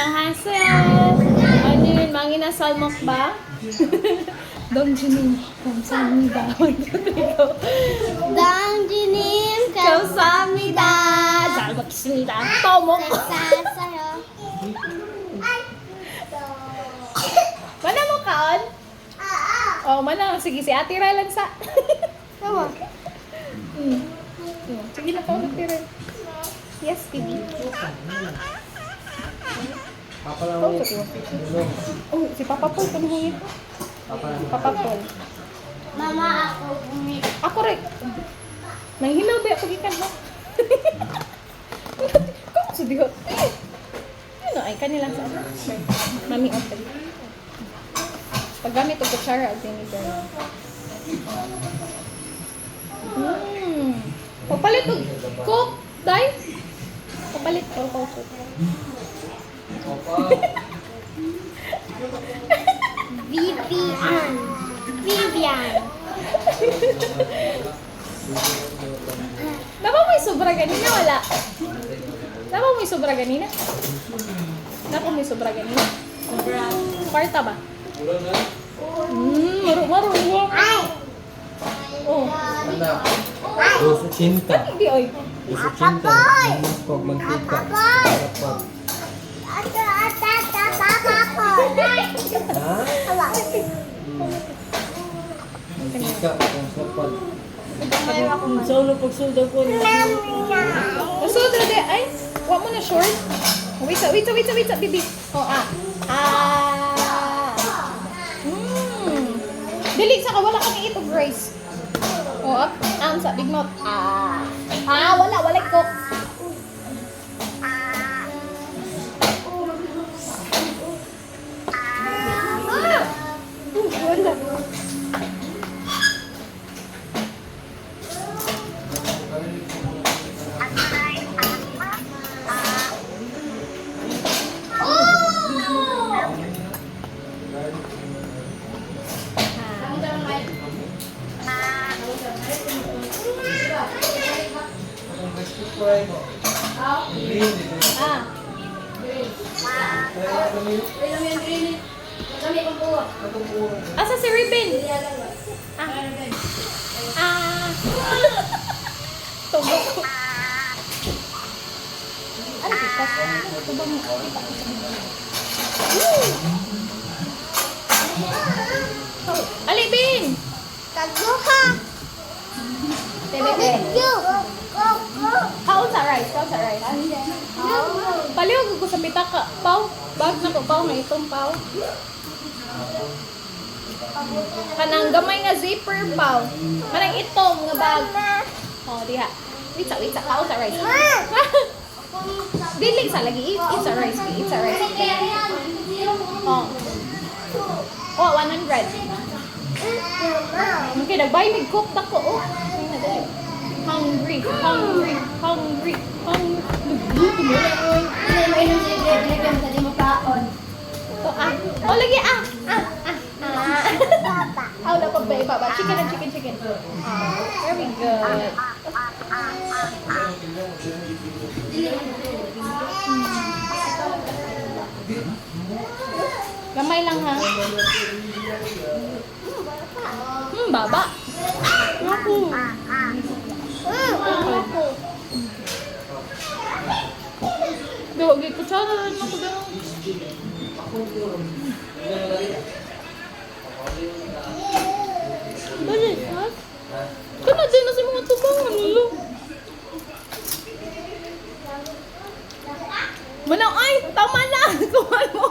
Annyeonghaseyo. Ano yun? Manginasal mukbang? Dongjinin 감사합니다. 당진님 감사합니다. 잘 먹겠습니다. 또 먹고. 감사했어요. Mana mo kaon? Oh, mana? Sige, si Ate Ra lang sa. Tawa. Sige na kaon, Ate Ra. Yes, baby. Papa lang Oh, ulit. sige. Oh, si Papa Paul, panuhungit. Papa lang. Si Papa Paul. Mama ako bumili. Ako rin. Nanghilaw ba ako gikan mo? Kung sa dihot. Ano ay kanila sa mami open. Paggamit og kutsara at vinegar. Papalit og coke, dai. Papalit og coke. Vivian. Vivian. Dapat may sobra ganina wala. Dapat may sobra ganina. Dapat may sobra ganina. Kwarta ba? Maru-maru. Ay. Oh. Anak. Doso cinta. Hindi oy. Doso cinta. Apoy! Pag mantika. Apoy! Dapat. Papa ko. Ha? Wala. Mantika. Kung sapad. Solo pag sulda ko. Sulda de ay. Wa mo na short. Wait, bibi. Oh, Dili sa ka wala kang itog rice. Oh, sa big mouth. Wala cook. Wala. Asa si Ribbon? Tugok ko. Ano kita? Ito ba mo? Alibin! Taguha. Tebe. Kaon sa rice. Palihog ko sa pitaka. Pau. Bag na ko. Pau na itong pau. Kanang gamay nga zipper pau. Manang itong nga bag. Oh, diha. Wait sa. Kaon sa rice. Dilig sa lagi. Eat sa rice. Oh. Oh, 100. Okay, nagbay mig cook dako. Oh. Hungry. Oh, lagi Oh, dapat ba iba ba? Chicken. Very good. Gamay lang ha. Baba. Gawa gid kutsara rin ako daw. Dali, ha? Kana din na sa mga tubangan lo. Manang ay, tama na. Kuha mo.